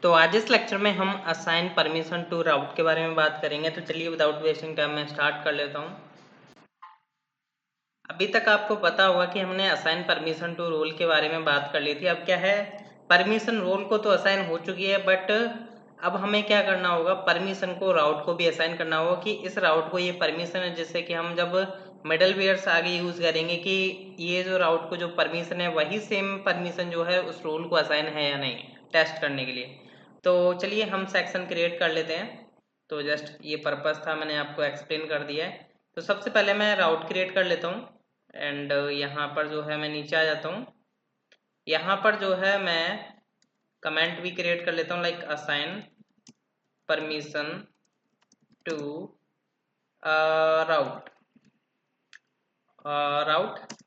तो आज इस लेक्चर में हम असाइन परमिशन टू राउट के बारे में बात करेंगे। तो चलिए विदाउट वेस्टिंग टाइम मैं स्टार्ट कर लेता हूँ। अभी तक आपको पता होगा कि हमने असाइन परमिशन टू रोल के बारे में बात कर ली थी। अब क्या है, परमिशन रोल को तो असाइन हो चुकी है, बट अब हमें क्या करना होगा, परमिशन को राउट को भी असाइन करना होगा कि इस राउट को ये परमिशन है, जिससे कि हम जब मिडल वेयर्स आगे यूज करेंगे कि ये जो राउट को जो परमिशन है वही सेम परमिशन जो है उस रोल को असाइन है या नहीं, टेस्ट करने के लिए। तो चलिए हम सेक्शन क्रिएट कर लेते हैं। तो जस्ट ये पर्पस था, मैंने आपको एक्सप्लेन कर दिया है। तो सबसे पहले मैं राउट क्रिएट कर लेता हूँ एंड यहाँ पर जो है मैं नीचे आ जाता हूँ। यहाँ पर जो है मैं कमेंट भी क्रिएट कर लेता हूँ, like assign permission to route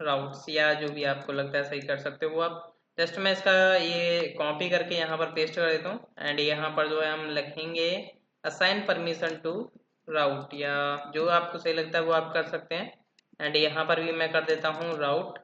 routes या जो भी आपको लगता है सही कर सकते हो वो आप। जस्ट मैं इसका ये कॉपी करके यहाँ पर पेस्ट कर देता हूँ एंड यहाँ पर जो है हम लिखेंगे असाइन परमिशन टू राउट, या जो आपको सही लगता है वो आप कर सकते हैं। एंड यहाँ पर भी मैं कर देता हूँ राउट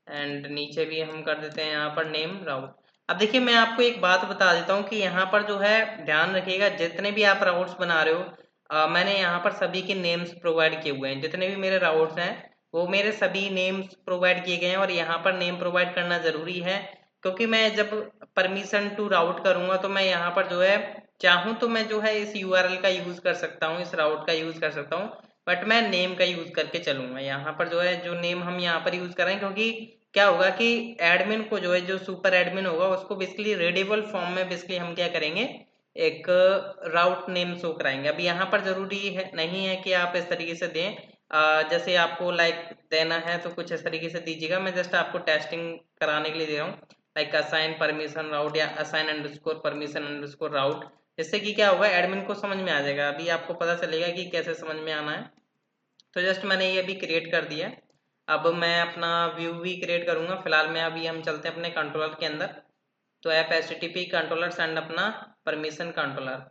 एंड नीचे भी हम कर देते हैं यहाँ पर नेम राउट। अब देखिए मैं आपको एक बात बता देता हूँ कि यहाँ पर जो है ध्यान रखिएगा, जितने भी आप राउट्स बना रहे हो मैंने यहाँ पर सभी के नेम्स प्रोवाइड किए हुए हैं। जितने भी मेरे राउट्स हैं वो मेरे सभी नेम्स प्रोवाइड किए गए हैं और यहाँ पर नेम प्रोवाइड करना ज़रूरी है, क्योंकि मैं जब परमिशन टू राउट करूँगा तो मैं यहाँ पर जो है चाहूँ तो मैं जो है इस यूआरएल का यूज़ कर सकता हूँ, इस राउट का यूज़ कर सकता हूँ, बट मैं नेम का यूज़ करके चलूँगा। यहाँ पर जो है जो नेम हम यहाँ पर यूज़ कर रहे हैं, क्योंकि क्या होगा कि एडमिन को जो है जो सुपर एडमिन होगा उसको बेसिकली रीडेबल फॉर्म में बेसिकली हम क्या करेंगे, एक राउट नेम शो कराएंगे। अब यहाँ पर जरूरी है नहीं है कि आप इस तरीके से दें, जैसे आपको लाइक देना है तो कुछ इस तरीके से दीजिएगा। मैं जस्ट आपको टेस्टिंग कराने के लिए दे रहा हूँ, लाइक असाइन परमिशन राउट या असाइन अंडरस्कोर परमिशन अंडरस्कोर राउट। जिससे कि क्या होगा, एडमिन को समझ में आ जाएगा। अभी आपको पता चलेगा कि कैसे समझ में आना है। तो जस्ट मैंने ये अभी क्रिएट कर दिया। अब मैं अपना व्यू भी क्रिएट करूंगा। फिलहाल मैं अभी हम चलते हैं अपने कंट्रोलर के अंदर। तो ऐप HTTP कंट्रोलर एंड अपना परमिशन कंट्रोलर,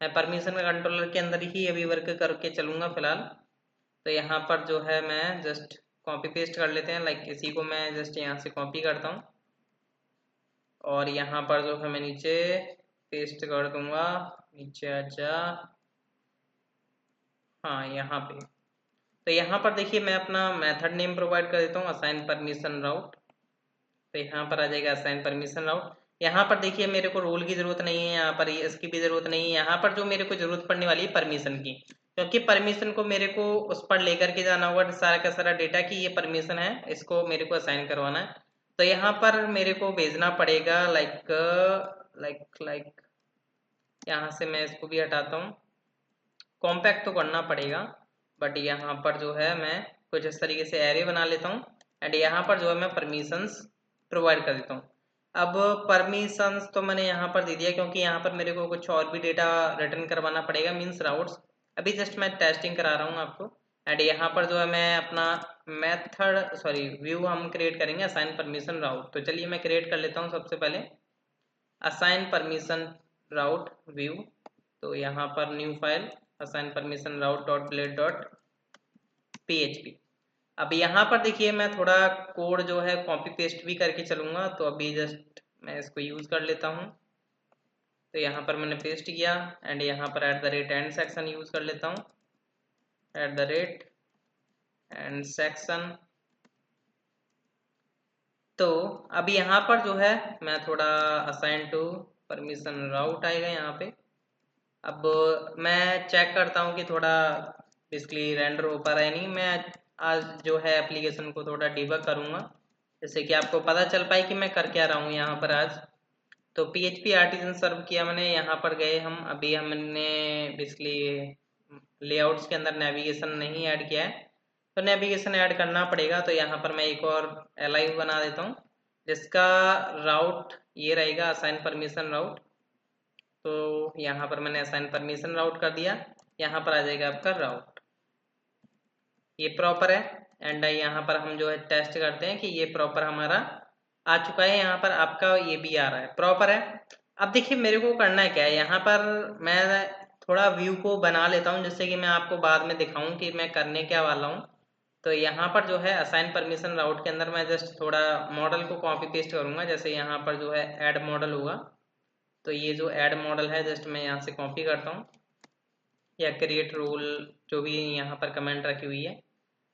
मैं परमिशन कंट्रोलर के अंदर ही अभी वर्क करके चलूंगा फिलहाल। तो यहाँ पर जो है मैं जस्ट कॉपी पेस्ट कर लेते हैं, लाइक इसी को मैं जस्ट यहाँ से कॉपी करता हूँ और यहाँ पर जो है मैं नीचे पेस्ट कर दूंगा। नीचे आजा, हाँ यहाँ पे। तो यहाँ पर देखिए मैं अपना मेथड नेम प्रोवाइड कर देता हूँ असाइन परमिशन राउट। तो यहाँ पर आ जाएगा असाइन परमिशन राउट। यहाँ पर देखिए मेरे को रोल की जरूरत नहीं है, यहाँ पर इसकी भी जरूरत नहीं है। यहाँ पर जो मेरे को जरूरत पड़ने वाली है परमिशन की, क्योंकि परमिशन को मेरे को उस पर लेकर के जाना होगा सारा का सारा डेटा कि ये परमिशन है, इसको मेरे को असाइन करवाना है। तो यहाँ पर मेरे को भेजना पड़ेगा लाइक लाइक यहाँ से मैं इसको भी हटाता हूँ। कॉम्पैक्ट तो करना पड़ेगा, बट यहाँ पर जो है मैं कुछ इस तरीके से एरे बना लेता हूँ एंड यहाँ पर जो है मैं परमिशंस प्रोवाइड कर देता हूँ। अब परमिशंस तो मैंने यहाँ पर दे दिया, क्योंकि यहाँ पर मेरे को कुछ और भी डेटा रिटर्न करवाना पड़ेगा, मीन्स राउट्स। अभी जस्ट मैं टेस्टिंग करा रहा हूँ आपको। एंड यहाँ पर जो है मैं अपना मेथड व्यू हम क्रिएट करेंगे असाइन परमिशन राउट। तो चलिए मैं क्रिएट कर लेता हूँ सबसे पहले असाइन परमिशन राउट व्यू। तो यहाँ पर न्यू फाइल असाइन परमिशन राउट डॉट ब्लेड डॉट PHP। अब यहाँ पर देखिए मैं थोड़ा कोड जो है कॉपी पेस्ट भी करके चलूंगा, तो अभी जस्ट मैं इसको यूज कर लेता हूँ। तो यहाँ पर मैंने पेस्ट किया एंड यहाँ पर at the rate and section use कर लेता हूँ, at the rate and section. तो अब यहाँ पर जो है मैं थोड़ा असाइन टू परमिशन राउट आएगा यहाँ पे। अब मैं चेक करता हूँ कि थोड़ा बेसिकली रेंडर हो पा रहा है नहीं। मैं आज जो है एप्लीकेशन को थोड़ा डिबग करूँगा, जैसे कि आपको पता चल पाए कि मैं कर क्या रहा हूँ यहाँ पर आज। तो PHP आर्टिजन सर्व किया मैंने। यहाँ पर गए हम, अभी हमने बेसिकली लेआउट्स के अंदर नेविगेशन नहीं ऐड किया है, तो नेविगेशन ऐड करना पड़ेगा। तो यहाँ पर मैं एक और LI बना देता हूँ, जिसका राउट ये रहेगा असाइन परमिशन राउट। तो यहाँ पर मैंने असाइन परमिशन राउट कर दिया। यहाँ पर आ जाएगा आपका राउट, ये प्रॉपर है। एंड यहाँ पर हम जो है टेस्ट करते हैं कि ये प्रॉपर हमारा आ चुका है। यहाँ पर आपका ये भी आ रहा है, प्रॉपर है। अब देखिए मेरे को करना है क्या है, यहाँ पर मैं थोड़ा व्यू को बना लेता हूँ, जिससे कि मैं आपको बाद में दिखाऊं कि मैं करने क्या वाला हूँ। तो यहाँ पर जो है असाइन परमिशन राउट के अंदर मैं जस्ट थोड़ा मॉडल को कॉपी पेस्ट करूंगा। जैसे यहाँ पर जो है ऐड मॉडल होगा, तो ये जो ऐड मॉडल है जस्ट मैं यहाँ से कॉपी करता हूँ, या क्रिएट रोल जो भी यहाँ पर कमेंट रखी हुई है।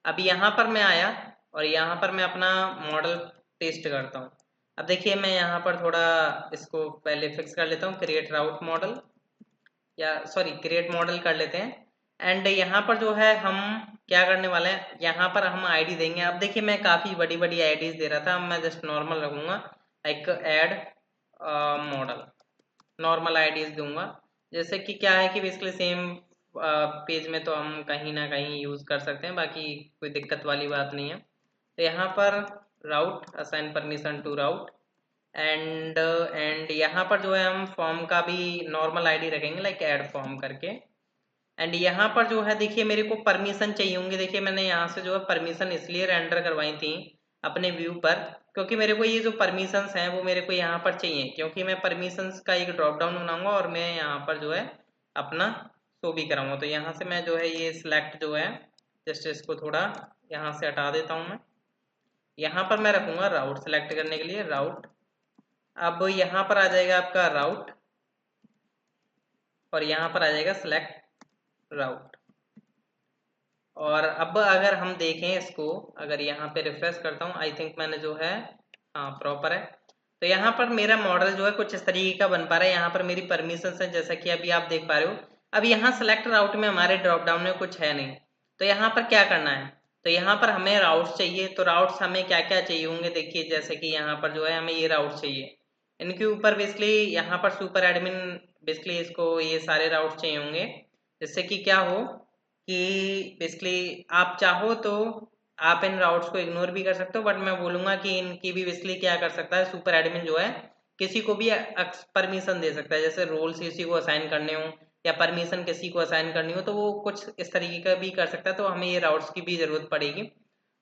अब यहाँ पर मैं आया और यहाँ पर मैं अपना मॉडल पेस्ट करता हूँ। अब देखिए मैं यहाँ पर थोड़ा इसको पहले फिक्स कर लेता हूँ, क्रिएट राउट मॉडल, या सॉरी क्रिएट मॉडल कर लेते हैं। एंड यहाँ पर जो है हम क्या करने वाले हैं, यहाँ पर हम आईडी देंगे। अब देखिए मैं काफ़ी बड़ी बड़ी आईडीज दे रहा था, अब मैं जस्ट नॉर्मल रखूँगा, like add model, normal IDs दूंगा। जैसे कि क्या है कि बेसिकली सेम पेज में तो हम कहीं ना कहीं यूज़ कर सकते हैं, बाकी कोई दिक्कत वाली बात नहीं है। तो यहाँ पर route, assign permission to route, and यहाँ पर जो है हम फॉर्म का भी नॉर्मल आईडी रखेंगे, लाइक ऐड फॉर्म करके। एंड यहाँ पर जो है देखिए मेरे को परमिशन चाहिए होंगे। देखिए मैंने यहाँ से जो है परमिशन इसलिए रेंडर करवाई थी अपने व्यू पर, क्योंकि मेरे को ये जो परमिशंस हैं वो मेरे को यहाँ पर चाहिए, क्योंकि मैं परमिशंस का एक ड्रॉप डाउन बनाऊंगा और मैं यहाँ पर जो है अपना शो भी कराऊंगा। तो यहाँ से मैं जो है ये सिलेक्ट जो है जस्ट इसको थोड़ा यहाँ से हटा देता हूँ मैं। यहाँ पर मैं रखूंगा राउट सेलेक्ट करने के लिए, राउट। अब यहाँ पर आ जाएगा आपका राउट और यहाँ पर आ जाएगा सिलेक्ट राउट। और अब अगर हम देखें इसको, अगर यहाँ पे रिफ्रेश करता हूँ, आई थिंक मैंने जो है हाँ प्रॉपर है। तो यहाँ पर मेरा मॉडल जो है कुछ इस तरीके का बन पा रहा है। यहाँ पर मेरी परमिशंस है जैसा कि अभी आप देख पा रहे हो। अब यहाँ सेलेक्ट राउट में हमारे ड्रॉप डाउन में कुछ है नहीं, तो यहाँ पर क्या करना है, तो यहाँ पर हमें राउट्स चाहिए। तो राउट्स हमें क्या क्या चाहिए होंगे, देखिए जैसे कि यहाँ पर जो है हमें ये राउट्स चाहिए, इनके ऊपर बेसिकली यहाँ पर सुपर एडमिन बेसिकली इसको ये सारे राउट्स चाहिए होंगे, जिससे कि क्या हो कि बेसिकली आप चाहो तो आप इन राउट्स को इग्नोर भी कर सकते हो, बट मैं बोलूंगा कि इनकी भी बेसिकली क्या कर सकता है सुपर एडमिन जो है किसी को भी परमिशन दे सकता है। जैसे रोल्स किसी को असाइन करने हो या परमिशन किसी को असाइन करनी हो तो वो कुछ इस तरीके का भी कर सकता है। तो हमें ये राउट्स की भी जरूरत पड़ेगी।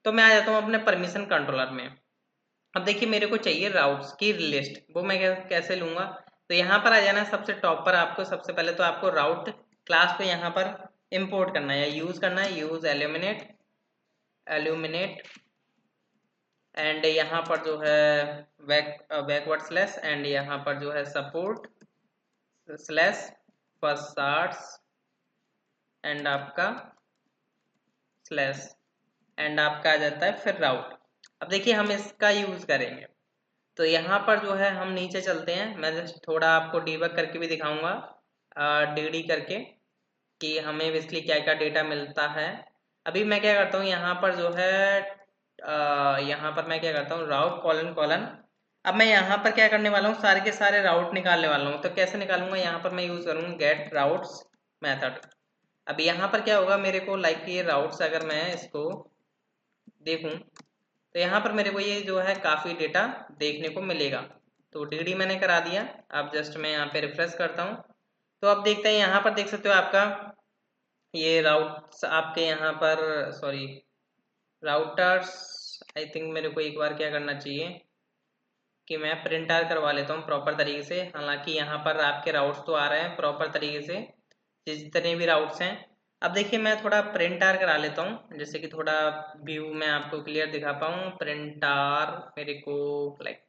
तो मैं आ जाता हूँ अपने परमिशन कंट्रोलर में। अब देखिए मेरे को चाहिए राउट्स की लिस्ट, वो मैं कैसे लूंगा, तो यहाँ पर आ जाना सबसे टॉप पर। आपको सबसे पहले तो आपको राउट क्लास को यहाँ पर इंपोर्ट करना है या यूज करना है, यूज एल्यूमिनेट एंड यहाँ पर जो है बैकवर्ड स्लैश एंड यहाँ पर जो है सपोर्ट स्लैश फर्स्ट एंड आपका स्लैश एंड आपका आ जाता है फिर राउट। अब देखिए हम इसका यूज करेंगे, तो यहाँ पर जो है हम नीचे चलते हैं। मैं जस्ट थोड़ा आपको डीबग करके भी दिखाऊंगा डी करके कि हमें बेसिकली क्या क्या डेटा मिलता है। अभी मैं क्या करता हूँ यहाँ पर जो है यहाँ पर मैं क्या करता हूँ राउट कॉलन कॉलन। अब मैं यहाँ पर क्या करने वाला हूँ, सारे के सारे राउट निकालने वाला हूँ। तो कैसे निकालूंगा, यहाँ पर मैं यूज करूँगा गेट राउट्स मेथड। अब यहाँ पर क्या होगा मेरे को, लाइक ये राउट्स अगर मैं इसको देखूं तो यहाँ पर मेरे को ये जो है काफ़ी डेटा देखने को मिलेगा। तो डी मैंने करा दिया। अब जस्ट मैं यहाँ पे रिफ्रेश करता हूँ, तो अब देखते हैं यहाँ पर देख सकते हो आपका ये राउट्स आपके यहाँ पर सॉरी राउटर्स। आई थिंक मेरे को एक बार क्या करना चाहिए कि मैं प्रिंट आर करवा लेता हूँ प्रॉपर तरीके से। हालांकि यहाँ पर आपके राउट्स तो आ रहे हैं प्रॉपर तरीके से जितने भी राउट्स हैं। अब देखिए मैं थोड़ा प्रिंट आर करा लेता हूँ, जैसे कि थोड़ा व्यू मैं आपको क्लियर दिखा पाऊँ। प्रिंट आर मेरे को लाइक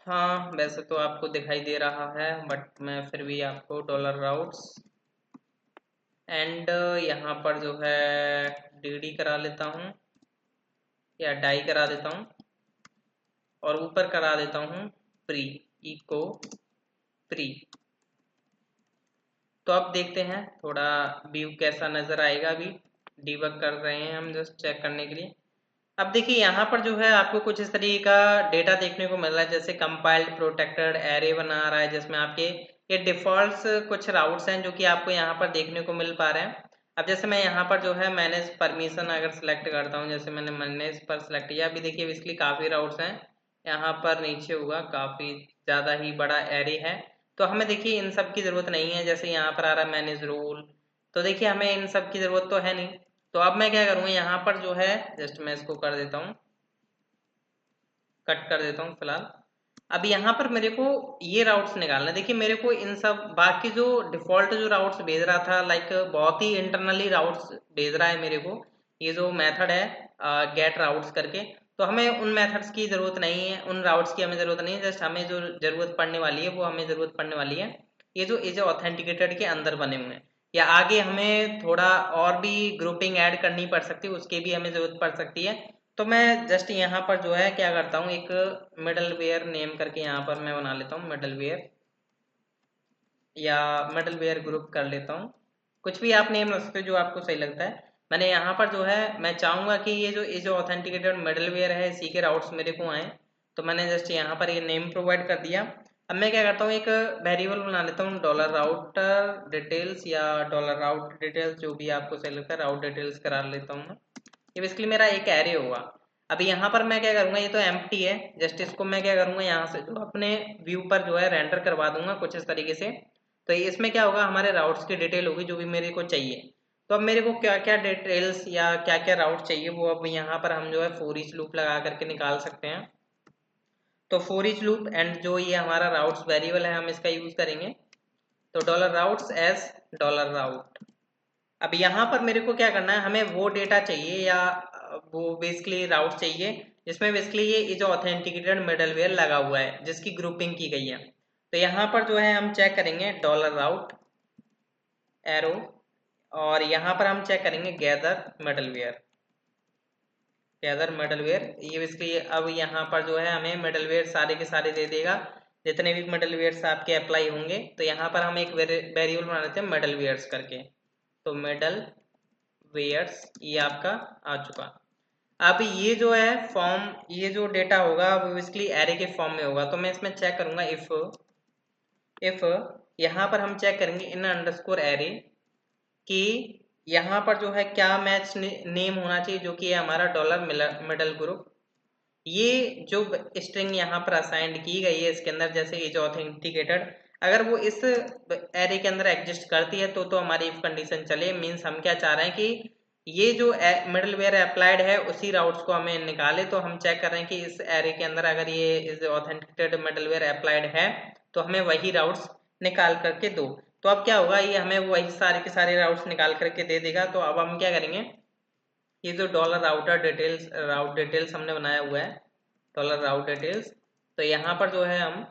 हाँ वैसे तो आपको दिखाई दे रहा है, बट मैं फिर भी आपको डॉलर राउट्स एंड यहाँ पर जो है डी करा लेता हूँ या डाई करा देता हूँ और ऊपर करा देता हूँ प्री इको प्री। तो अब देखते हैं थोड़ा व्यू कैसा नज़र आएगा। अभी डीबग कर रहे हैं हम जस्ट चेक करने के लिए। अब देखिए यहाँ पर जो है आपको कुछ इस तरीके का डेटा देखने को मिल रहा है, जैसे कंपाइल्ड प्रोटेक्टेड एरे बना रहा है जिसमें आपके ये डिफॉल्ट्स कुछ राउट्स हैं जो कि आपको यहाँ पर देखने को मिल पा रहे हैं। अब जैसे मैं यहाँ पर जो है मैनेज परमिशन अगर सिलेक्ट करता हूँ, जैसे मैंने मैनेज पर सिलेक्ट किया, अभी देखिए इसलिए काफ़ी राउट्स हैं। यहाँ पर नीचे होगा काफ़ी ज़्यादा ही बड़ा एरे है, तो हमें देखिए इन सब की ज़रूरत नहीं है। जैसे यहाँ पर आ रहा है मैनेज रूल, तो देखिए हमें इन सब की ज़रूरत तो है नहीं। तो अब मैं क्या करूँगा, यहाँ पर जो है जस्ट मैं इसको कर देता हूँ, कट कर देता हूँ फिलहाल। अब यहाँ पर मेरे को ये राउट्स निकालना है। देखिए मेरे को इन सब बाकी जो डिफॉल्ट जो राउट्स भेज रहा था, लाइक बहुत ही इंटरनली राउट्स भेज रहा है मेरे को ये जो मेथड है गेट राउट्स करके। तो हमें उन मेथड्स की ज़रूरत नहीं है, उन राउट्स की हमें ज़रूरत नहीं है। जस्ट हमें जो ज़रूरत पड़ने वाली है वो हमें ज़रूरत पड़ने वाली है ये जो इज ऑथेंटिकेटेड के अंदर बने हुए हैं, या आगे हमें थोड़ा और भी ग्रुपिंग ऐड करनी पड़ सकती है, उसकी भी हमें ज़रूरत पड़ सकती है। तो मैं जस्ट यहाँ पर जो है क्या करता हूँ, एक मिडलवेयर नेम करके यहाँ पर मैं बना लेता हूँ मिडलवेयर, या मिडलवेयर ग्रुप कर लेता हूँ। कुछ भी आप नेम रख सकते हो जो आपको सही लगता है। मैंने यहाँ पर जो है मैं चाहूँगा कि ये जो ऑथेंटिकेटेड मिडलवेयर है इसी के राउट्स मेरे को आए, तो मैंने जस्ट यहाँ पर ये नेम प्रोवाइड कर दिया। अब मैं क्या करता हूँ, एक वेरिएबल बना लेता हूँ डॉलर राउटर डिटेल्स या डॉलर राउट डिटेल्स, जो भी आपको सही लगता है राउट डिटेल्स करा लेता हूँ मैं। ये बेसिकली मेरा एक एरे होगा। अभी यहाँ पर मैं क्या करूँगा, ये तो एम्प्टी है, जस्ट इसको मैं क्या करूँगा यहाँ से जो अपने व्यू पर जो है रेंडर करवा दूंगा कुछ इस तरीके से। तो इसमें क्या होगा, हमारे राउट्स की डिटेल होगी जो भी मेरे को चाहिए। तो अब मेरे को क्या क्या डिटेल्स या क्या क्या राउट चाहिए वो अब यहाँ पर हम जो है फॉर ईच लूप लगा करके निकाल सकते हैं। तो फॉर ईच लूप एंड जो ये हमारा राउट्स वेरिएबल है हम इसका यूज करेंगे, तो डॉलर राउट्स एज डॉलर राउट। अब यहाँ पर मेरे को क्या करना है, हमें वो डेटा चाहिए या वो बेसिकली राउट चाहिए जिसमें बेसिकली ये इज ऑथेंटिकेटेड मिडलवेयर लगा हुआ है, जिसकी ग्रुपिंग की गई है। तो यहाँ पर जो है हम चेक करेंगे डॉलर राउट एरो, और यहाँ पर हम चेक करेंगे गैदर मिडलवेयर, गैदर मिडलवेयर। ये बेसिकली अब यहाँ पर जो है हमें मिडलवेयर सारे के सारे दे देगा, जितने भी मिडलवेयर्स आपके अप्लाई होंगे। तो यहाँ पर हम एक वेरिएबल बना लेते हैं मिडलवेयर्स करके, तो मिडल वेयर्स ये आपका आ चुका। अब ये जो है फॉर्म, ये जो डेटा होगा वो बेसिकली एरे के फॉर्म में होगा। तो मैं इसमें चेक करूंगा इफ यहाँ पर हम चेक करेंगे इन अंडरस्कोर एरे कि यहाँ पर जो है क्या मैच नेम होना चाहिए, जो कि है हमारा डॉलर मिडल ग्रुप। ये जो स्ट्रिंग यहाँ पर असाइंड की गई है इसके अंदर, जैसे इज ऑथेंटिकेटेड, अगर वो इस एरे के अंदर एग्जिस्ट करती है तो हमारी इफ कंडीशन चले। मीन्स हम क्या चाह रहे हैं कि ये जो मिडलवेयर अप्लाइड है उसी राउट्स को हमें निकाले। तो हम चेक कर रहे हैं कि इस एरे के अंदर अगर ये इज ऑथेंटिकेटेड मिडलवेयर अप्लाइड है तो हमें वही राउट्स निकाल करके दो। तो अब क्या होगा, ये हमें वही सारे के सारे राउट्स निकाल करके दे देगा। तो अब हम क्या करेंगे, ये जो डॉलर राउटर डिटेल्स राउट डिटेल्स हमने बनाया हुआ है डॉलर राउट डिटेल्स, तो यहाँ पर जो है हम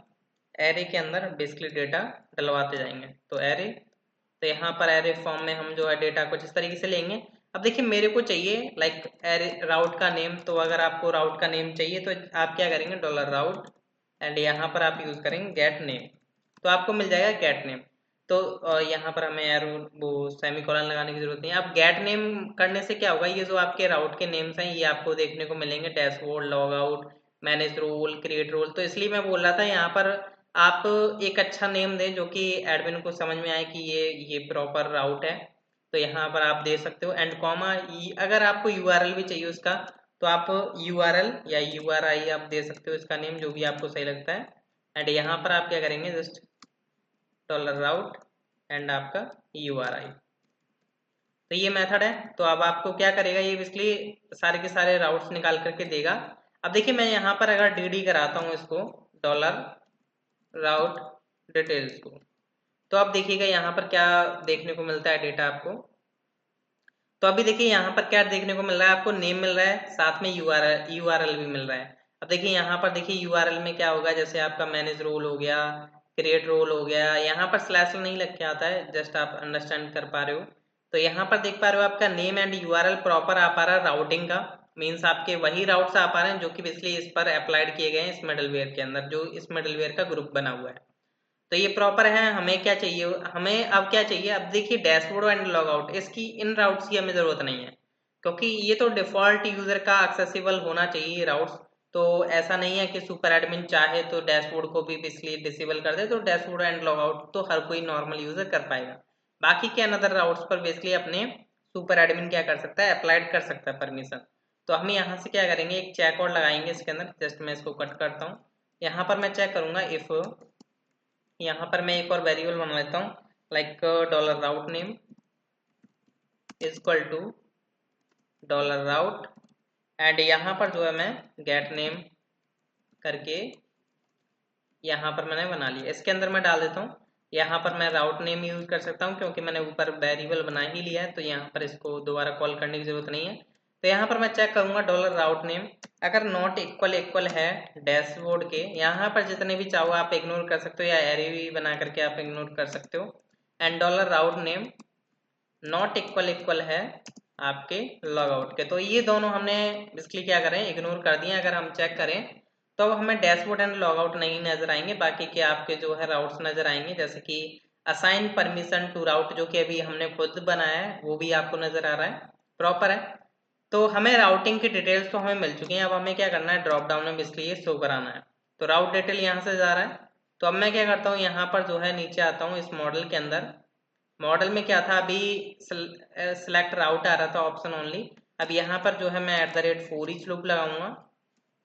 एरे के अंदर बेसिकली डेटा डलवाते जाएंगे। तो एरे, तो यहाँ पर एरे फॉर्म में हम जो है डेटा कुछ इस तरीके से लेंगे। अब देखिए मेरे को चाहिए लाइक एरे राउट का नेम, तो अगर आपको राउट का नेम चाहिए तो आप क्या करेंगे डॉलर राउट एंड यहाँ पर आप यूज करेंगे गेट नेम, तो आपको मिल जाएगा गेट नेम। तो यहाँ पर हमें एरो वो सेमीकोलन लगाने की जरूरत नहीं है। अब गेट नेम करने से क्या होगा, ये जो आपके राउट के नेम्स हैं ये आपको देखने को मिलेंगे dashboard, log out, manage role, create role. तो इसलिए मैं बोल रहा था यहाँ पर आप एक अच्छा नेम दें जो कि एडमिन को समझ में आए कि ये प्रॉपर राउट है। तो यहाँ पर आप दे सकते हो एंड कॉमा। अगर आपको यूआरएल भी चाहिए उसका तो आप यूआरएल या यूआरआई आप दे सकते हो, इसका नेम जो भी आपको सही लगता है। एंड यहाँ पर आप क्या करेंगे, जस्ट डॉलर राउट एंड आपका URI। तो ये मेथड है। तो अब आपको क्या करेगा, ये बेसिकली सारे के सारे राउट्स निकाल करके देगा। अब देखिए मैं यहाँ पर अगर DD कराता हूँ इसको डॉलर राउट डिटेल्स को, तो अब देखिएगा यहाँ पर क्या देखने को मिलता है डेटा आपको। तो अभी देखिए यहाँ पर क्या देखने को मिल रहा है, आपको नेम मिल रहा है, साथ में यूआरएल भी मिल रहा है। अब देखिए यहाँ पर देखिए यूआरएल में क्या होगा, जैसे आपका मैनेज रोल हो गया, क्रिएट रोल हो गया, यहाँ पर स्लैश नहीं लग के आता है, जस्ट आप अंडरस्टैंड कर पा रहे हो। तो यहाँ पर देख पा रहे हो आपका नेम एंड यूआरएल प्रॉपर आ पा रहा है राउटिंग का। मीन्स आपके वही राउट्स आ पा रहे हैं जो कि बेसिकली इस पर अप्लाइड किए गए हैं इस मिडलवेयर के अंदर, जो इस मिडलवेयर का ग्रुप बना हुआ है। तो ये प्रॉपर है। हमें क्या चाहिए, हमें अब क्या चाहिए, अब देखिए डैशबोर्ड एंड लॉग आउट, इसकी इन राउट्स की हमें जरूरत नहीं है क्योंकि ये तो डिफॉल्ट यूजर का एक्सेसिबल होना चाहिए राउट्स। तो ऐसा नहीं है कि सुपर एडमिन चाहे तो डैशबोर्ड को भी इसलिए डिसेबल कर दे, तो डैशबोर्ड एंड लॉग आउट तो हर कोई नॉर्मल यूजर कर पाएगा। बाकी के अनदर राउट्स पर बेसिकली अपने सुपर एडमिन क्या कर सकता है, अप्लाइड कर सकता है परमिशन। तो हम यहाँ से क्या करेंगे, एक चेक और लगाएंगे इसके अंदर। जस्ट मैं इसको कट करता हूँ। यहाँ पर मैं चेक करूंगा इफ, यहाँ पर मैं एक और वेरिएबल बना लेता हूँ like dollar route name is equal to dollar route and यहाँ पर जो है मैं गेट नेम करके यहाँ पर मैंने बना लिया। इसके अंदर मैं डाल देता हूँ, यहाँ पर मैं राउट नेम यूज कर सकता हूँ क्योंकि मैंने ऊपर वेरिएबल बना ही लिया है, तो यहाँ पर इसको दोबारा कॉल करने की जरूरत नहीं है। तो यहाँ पर मैं चेक करूंगा डॉलर राउट नेम, अगर नॉट इक्वल इक्वल है डैशबोर्ड के, यहाँ पर जितने भी चाहो आप इग्नोर कर सकते हो या एरे भी बना करके आप इग्नोर कर सकते हो। And dollar route name not equal equal है आपके लॉगआउट के, तो ये दोनों हमने बेसिकली क्या करें, इग्नोर कर दिए। अगर हम चेक करें तो अब हमें डैशबोर्ड एंड लॉगआउट नहीं नजर आएंगे, बाकी के आपके जो है राउट्स नजर आएंगे, जैसे कि असाइन परमिशन टू राउट जो कि अभी हमने खुद बनाया है वो भी आपको नजर आ रहा है, प्रॉपर है। तो हमें राउटिंग की डिटेल्स तो हमें मिल चुकी हैं, अब हमें क्या करना है, ड्रॉप डाउन में बेसिकली ये शो कराना है। तो राउट डिटेल यहाँ से जा रहा है, तो अब मैं क्या करता हूँ, यहाँ पर जो है नीचे आता हूँ इस मॉडल के अंदर। मॉडल में क्या था, अभी सिलेक्ट राउट आ रहा था ऑप्शन ओनली, अब यहाँ पर जो है मैं @for each लूप लगाऊंगा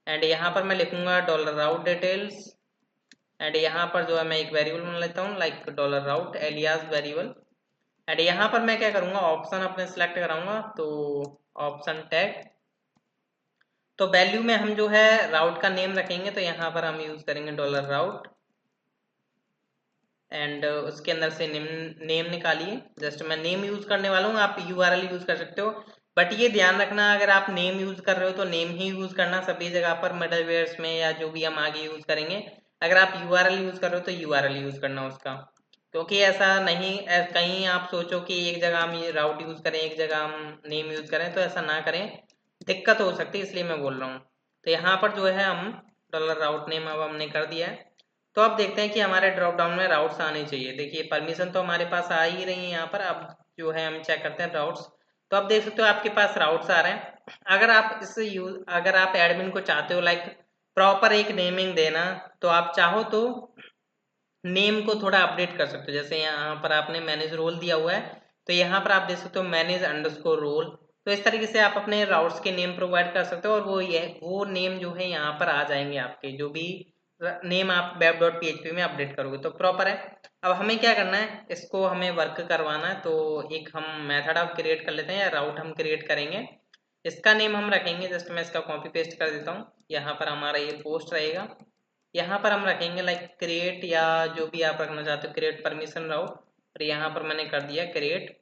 एंड यहाँ पर मैं लिखूंगा डॉलर राउट डिटेल्स एंड यहाँ पर जो है मैं एक वेरिएबल बना लेता हूँ like dollar route alias variable and यहाँ पर मैं क्या करूँगा, ऑप्शन अपने सिलेक्ट कराऊंगा, तो ऑप्शन टैग, तो वैल्यू में हम जो है राउट का नेम रखेंगे, तो यहाँ पर हम यूज करेंगे डॉलर राउट एंड उसके अंदर से नेम निकालिए। जस्ट मैं नेम यूज करने वाला हूँ, आप यूआरएल यूज कर सकते हो, बट ये ध्यान रखना अगर आप नेम यूज कर रहे हो तो नेम ही यूज करना सभी जगह पर, मिडलवेयर्स में या जो भी हम आगे यूज करेंगे। अगर आप यूआरएल यूज कर रहे हो तो यूआरएल यूज करना उसका, क्योंकि ऐसा नहीं कहीं आप सोचो कि एक जगह हम ये राउट यूज करें एक जगह हम नेम यूज करें, तो ऐसा ना करें, दिक्कत हो सकती है, इसलिए मैं बोल रहा हूँ। तो यहाँ पर जो है हम डॉलर राउट नेम अब हमने कर दिया है, तो अब देखते हैं कि हमारे ड्रॉप डाउन में राउट्स आने चाहिए। देखिए परमिशन तो हमारे पास आ ही रही है यहाँ पर, अब जो है हम चेक करते हैं राउट्स, तो अब देख सकते हो आपके पास राउट्स आ रहे हैं। अगर आप एडमिन को चाहते हो लाइक प्रॉपर एक नेमिंग देना, तो आप चाहो तो नेम को थोड़ा अपडेट कर सकते हो, जैसे यहाँ पर आपने मैनेज रोल दिया हुआ है, तो यहाँ पर आप देख सकते हो मैनेज अंडरस्कोर रोल, तो इस तरीके से आप अपने राउट्स के नेम प्रोवाइड कर सकते हो और वो नेम जो है यहाँ पर आ जाएंगे, आपके जो भी नेम आप web.php में अपडेट करोगे तो प्रॉपर है। अब हमें क्या करना है, इसको हमें वर्क करवाना है, तो एक हम मेथड अब क्रिएट कर लेते हैं या राउट हम क्रिएट करेंगे, इसका नेम हम रखेंगे, जस्ट मैं इसका कॉपी पेस्ट कर देता हूँ, यहाँ पर हमारा ये पोस्ट रहेगा, यहाँ पर हम रखेंगे लाइक क्रिएट या जो भी आप रखना चाहते हो, क्रिएट परमिशन राउट, और यहाँ पर मैंने कर दिया क्रिएट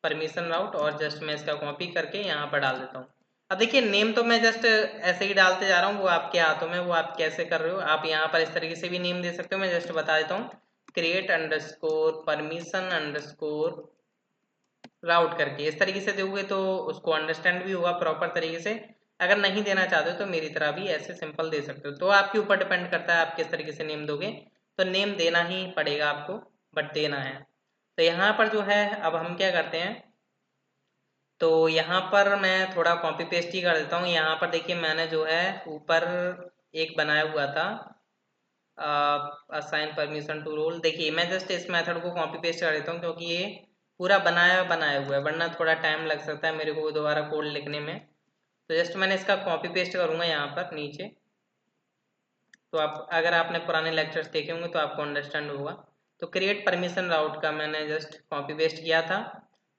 परमिशन राउट और जस्ट मैं इसका कॉपी करके यहाँ पर डाल देता हूँ। अब देखिए नेम तो मैं जस्ट ऐसे ही डालते जा रहा हूँ, वो आपके हाथों में, वो आप कैसे कर रहे हो, आप यहाँ पर इस तरीके से भी नेम दे सकते हो, मैं जस्ट बता देता हूँ, क्रिएट अंडरस्कोर परमिशन अंडरस्कोर राउट करके इस तरीके से दोगे तो उसको अंडरस्टैंड भी होगा प्रॉपर तरीके से। अगर नहीं देना चाहते हो तो मेरी तरह भी ऐसे सिंपल दे सकते हो, तो आपके ऊपर डिपेंड करता है आप किस तरीके से नेम दोगे, तो नेम देना ही पड़ेगा आपको, बट देना है। तो यहाँ पर जो है अब हम क्या करते हैं, तो यहाँ पर मैं थोड़ा कॉपी पेस्ट ही कर देता हूँ। यहाँ पर देखिए मैंने जो है ऊपर एक बनाया हुआ था असाइन परमिशन टू रोल, देखिए मैं जस्ट इस मेथड को कॉपी पेस्ट कर देता हूँ, क्योंकि ये पूरा बनाया बनाया हुआ है, वरना थोड़ा टाइम लग सकता है मेरे को दोबारा कोड लिखने में, तो जस्ट मैंने इसका कॉपी पेस्ट करूँगा यहाँ पर नीचे, तो आप अगर आपने पुराने लेक्चर्स देखे होंगे तो आपको अंडरस्टैंड होगा। तो क्रिएट परमिशन राउट का मैंने जस्ट कॉपी पेस्ट किया था,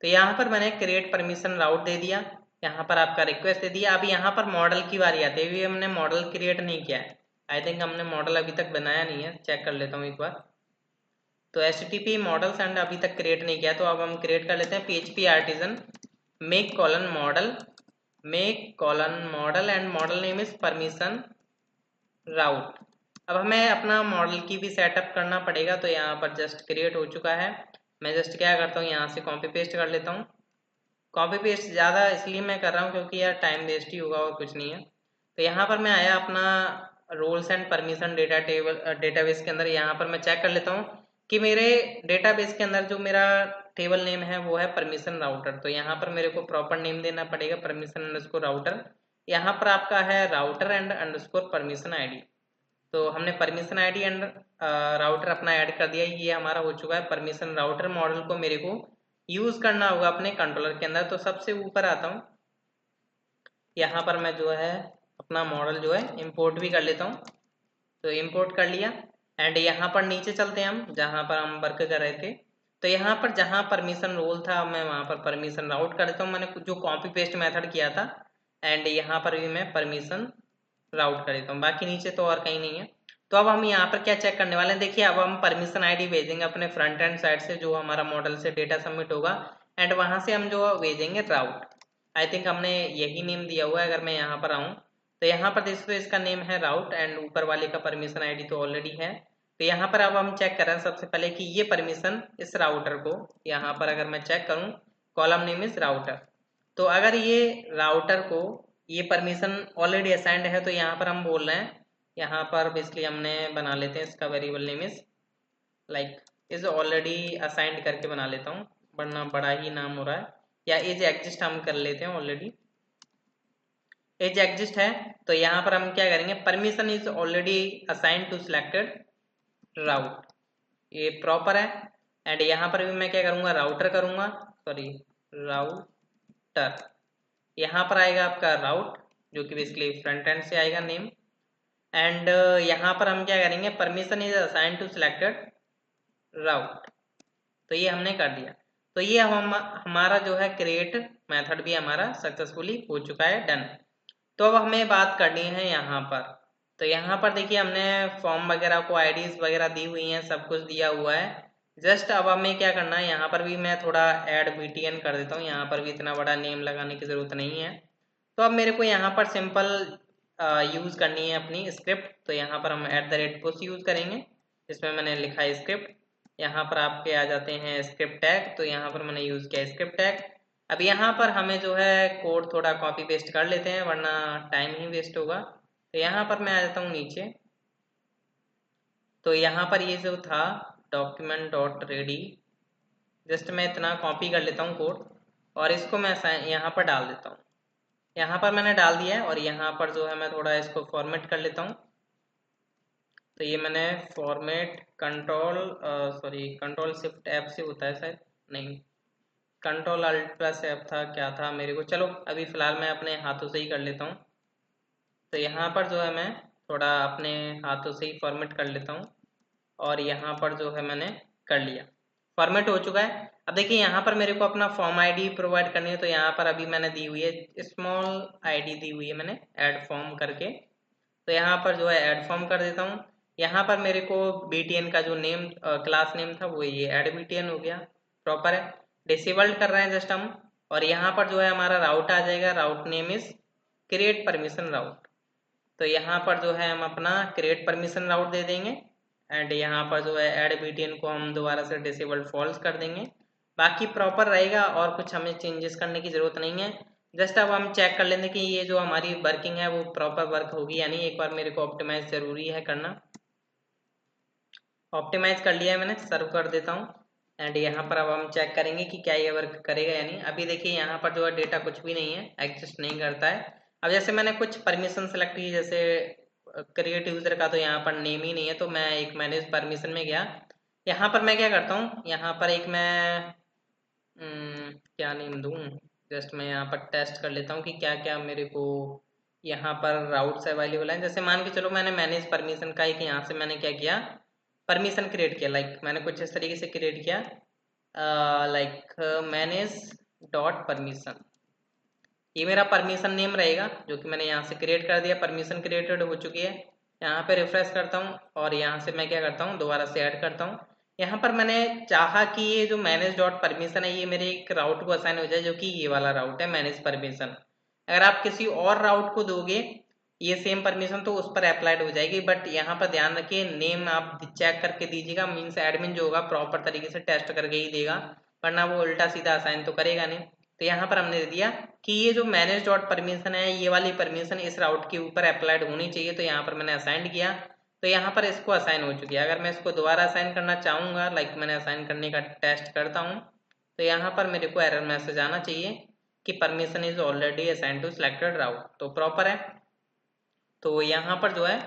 तो यहाँ पर मैंने क्रिएट परमिशन राउट दे दिया, यहाँ पर आपका रिक्वेस्ट दे दिया। अब यहाँ पर मॉडल की बारी आती है, अभी हमने मॉडल क्रिएट नहीं किया है, आई थिंक हमने मॉडल अभी तक बनाया नहीं है, चेक कर लेता हूँ एक बार। तो HTTP मॉडल्स एंड अभी तक क्रिएट नहीं किया, तो अब हम क्रिएट कर लेते हैं PHP artisan make colon model and model name is permission route. अब हमें अपना मॉडल की भी सेटअप करना पड़ेगा, तो यहाँ पर जस्ट क्रिएट हो चुका है, मैं जस्ट क्या करता हूँ यहाँ से कॉपी पेस्ट कर लेता हूँ। कॉपी पेस्ट ज़्यादा इसलिए मैं कर रहा हूँ क्योंकि यार टाइम वेस्ट ही होगा और कुछ नहीं है। तो यहाँ पर मैं आया अपना रोल्स एंड परमिशन डेटाबेस के अंदर, यहाँ पर मैं चेक कर लेता हूँ कि मेरे डेटाबेस के अंदर जो मेरा टेबल नेम है वो है परमिशन राउटर, तो यहाँ पर मेरे को प्रॉपर नेम देना पड़ेगा परमिशन अंडरस्कोर राउटर। यहाँ पर आपका है router and underscore permission ID, तो हमने परमिशन आईडी एंड राउटर अपना ऐड कर दिया, ये हमारा हो चुका है। परमिशन राउटर मॉडल को मेरे को यूज करना होगा अपने कंट्रोलर के अंदर, तो सबसे ऊपर आता हूँ, यहाँ पर मैं जो है अपना मॉडल जो है इंपोर्ट भी कर लेता हूँ, तो इंपोर्ट कर लिया एंड यहाँ पर नीचे चलते हैं हम जहाँ पर हम वर्क कर रहे थे, तो यहाँ पर जहाँ परमिशन रोल था मैं वहाँ पर परमिशन राउट कर देता हूँ, मैंने जो कॉपी पेस्ट मेथड किया था, एंड यहाँ पर भी मैं परमिशन राउट कर देता हूँ, बाकी नीचे तो और कहीं नहीं है। तो अब हम यहाँ पर क्या चेक करने वाले हैं, देखिए अब हम परमिशन आईडी भेजेंगे अपने फ्रंट एंड साइड से जो हमारा मॉडल से डेटा सबमिट होगा, एंड वहां से हम जो भेजेंगे राउट, आई थिंक हमने यही नेम दिया हुआ है। अगर मैं यहाँ पर आऊँ तो यहाँ पर देख सकते हो इसका नेम है राउट एंड ऊपर वाले का परमिशन आईडी तो ऑलरेडी है। तो यहाँ पर अब हम चेक कर रहे हैं सबसे पहले कि ये परमिशन इस राउटर को, यहाँ पर अगर मैं चेक करूँ कॉलम नेम इज राउटर, तो अगर ये राउटर को ये परमिशन ऑलरेडी असाइंड है तो यहाँ पर हम बोल रहे हैं, यहाँ पर बेसिकली हमने बना लेते हैं इसका variable name is like is already assigned करके बना लेता हूँ, वरना बड़ा ही नाम हो रहा है, या इज एग्जिस्ट हम कर लेते हैं, ऑलरेडी एज एग्जिस्ट है। तो यहाँ पर हम क्या करेंगे, permission is already assigned to selected route, ये प्रॉपर है। एंड यहाँ पर भी मैं क्या करूँगा, राउटर करूँगा, सॉरी राउटर, यहाँ पर आएगा आपका राउट जो कि बेसिकली फ्रंट एंड से आएगा नेम। एंड यहाँ पर हम क्या करेंगे, permission is assigned to selected route, तो ये हमने कर दिया। तो ये हमारा जो है क्रिएट मेथड भी हमारा सक्सेसफुली हो चुका है, डन। तो अब हमें बात करनी है यहाँ पर, तो यहाँ पर देखिए हमने फॉर्म वगैरह को आईडीज वगैरह दी हुई हैं, सब कुछ दिया हुआ है। जस्ट अब हमें क्या करना है, यहाँ पर भी मैं थोड़ा ऐड बीटीएन कर देता हूँ, यहाँ पर भी इतना बड़ा नेम लगाने की ज़रूरत नहीं है। तो अब मेरे को यहाँ पर सिंपल यूज़ करनी है अपनी स्क्रिप्ट, तो यहाँ पर हम @push यूज़ करेंगे, इसमें मैंने लिखा है स्क्रिप्ट। यहाँ पर आपके आ जाते हैं स्क्रिप्ट टैग, तो यहाँ पर मैंने यूज़ किया स्क्रिप्ट टैग। अब यहाँ पर हमें जो है कोड थोड़ा कॉपी पेस्ट कर लेते हैं वरना टाइम ही वेस्ट होगा। तो यहाँ पर मैं आ जाता हूँ नीचे, तो यहाँ पर ये जो था डॉक्यूमेंट डॉट रेडी, जस्ट मैं इतना कॉपी कर लेता हूँ कोड और इसको मैं यहाँ पर डाल देता हूँ। यहाँ पर मैंने डाल दिया है और यहाँ पर जो है मैं थोड़ा इसको फॉर्मेट कर लेता हूँ। तो ये मैंने फॉर्मेट कंट्रोल शिफ्ट F से होता है शायद, नहीं कंट्रोल अल्ट प्लस F था, क्या था मेरे को, चलो अभी फ़िलहाल मैं अपने हाथों से ही कर लेता हूँ। तो यहाँ पर जो है मैं थोड़ा अपने हाथों से ही फॉर्मेट कर लेता हूँ और यहाँ पर जो है मैंने कर लिया, फॉर्मेट हो चुका है। अब देखिए यहाँ पर मेरे को अपना फॉर्म आईडी प्रोवाइड करनी है, तो यहाँ पर अभी मैंने दी हुई है स्मॉल आईडी दी हुई है मैंने ऐड फॉर्म करके, तो यहाँ पर जो है ऐड फॉर्म कर देता हूँ। यहाँ पर मेरे को BTN का जो नेम क्लास नेम था वो ये ऐड BTN हो गया, प्रॉपर है। डिसेबल्ड कर रहे हैं जस्ट हम, और यहाँ पर जो है हमारा राउट आ जाएगा, राउट नेम इज क्रिएट परमिशन राउट, तो यहाँ पर जो है हम अपना क्रिएट परमिशन राउट दे देंगे। एंड यहाँ पर जो है ऐड BTN को हम दोबारा से डिसेबल्ड फॉल्स कर देंगे, बाकी प्रॉपर रहेगा और कुछ हमें चेंजेस करने की ज़रूरत नहीं है। जस्ट अब हम चेक कर लेंगे कि ये जो हमारी वर्किंग है वो प्रॉपर वर्क होगी या नहीं, एक बार मेरे को ऑप्टिमाइज ज़रूरी है करना। ऑप्टिमाइज कर लिया है मैंने, सर्व कर देता हूँ। एंड यहाँ पर अब हम चेक करेंगे कि क्या ये वर्क करेगा या नहीं। अभी देखिए यहाँ पर जो है डेटा कुछ भी नहीं है, एग्जिस्ट नहीं करता है। अब जैसे मैंने कुछ परमिशन सेलेक्ट की, जैसे क्रिएट यूजर का, तो यहाँ पर नेम ही नहीं है, तो मैं एक मैनेज परमिशन में गया। यहाँ पर मैं क्या करता हूँ, यहाँ पर एक मैं क्या नेम दूँ, जस्ट मैं यहाँ पर टेस्ट कर लेता हूँ कि क्या क्या मेरे को यहाँ पर राउट्स अवेलेबल हैं। जैसे मान के चलो मैंने मैनेज परमिशन का एक यहाँ से मैंने क्या किया, परमिशन क्रिएट किया, लाइक मैंने कुछ इस तरीके से क्रिएट किया, लाइक मैनेज डॉट परमिशन, ये मेरा परमिशन नेम रहेगा जो कि मैंने यहाँ से क्रिएट कर दिया, परमिशन क्रिएटेड हो चुकी है। यहाँ पे रिफ्रेश करता हूँ और यहाँ से मैं क्या करता हूँ, दोबारा से ऐड करता हूँ। यहाँ पर मैंने चाहा कि ये जो मैनेज डॉट परमिशन है ये मेरे एक राउट को असाइन हो जाए, जो कि ये वाला राउट है मैनेज परमिशन। अगर आप किसी और राउट को दोगे ये सेम परमिशन तो उस पर अप्लाइड हो जाएगी, बट यहाँ पर ध्यान रखिए नेम आप चेक करके दीजिएगा, मीन्स एडमिन जो होगा प्रॉपर तरीके से टेस्ट करके ही देगा, वरना वो उल्टा सीधा असाइन तो करेगा नहीं। तो यहाँ पर हमने दे दिया कि ये जो मैनेज डॉट परमिशन है ये वाली परमिशन इस राउट के ऊपर अप्लाइड होनी चाहिए, तो यहाँ पर मैंने असाइन किया, तो यहाँ पर इसको असाइन हो चुकी है। अगर मैं इसको दोबारा असाइन करना चाहूँगा, लाइक मैंने असाइन करने का टेस्ट करता हूँ, तो यहाँ पर मेरे को एरर मैसेज आना चाहिए कि permission is already assign to selected route, तो प्रॉपर है। तो यहाँ पर जो है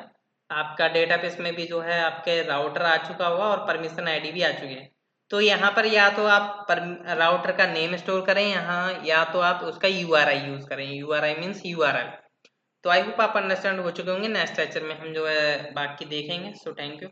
आपका डेटाबेस में भी जो है आपके राउटर आ चुका होगा और परमिशन आईडी भी आ चुकी है। तो यहाँ पर या तो आप राउटर का नेम स्टोर करें यहाँ, या तो आप उसका URI यूज़ करें, URI मीन्स URL। तो आई होप आप अंडरस्टैंड हो चुके होंगे। नेक्स्ट लेक्चर में हम जो है बाकी देखेंगे। So thank you.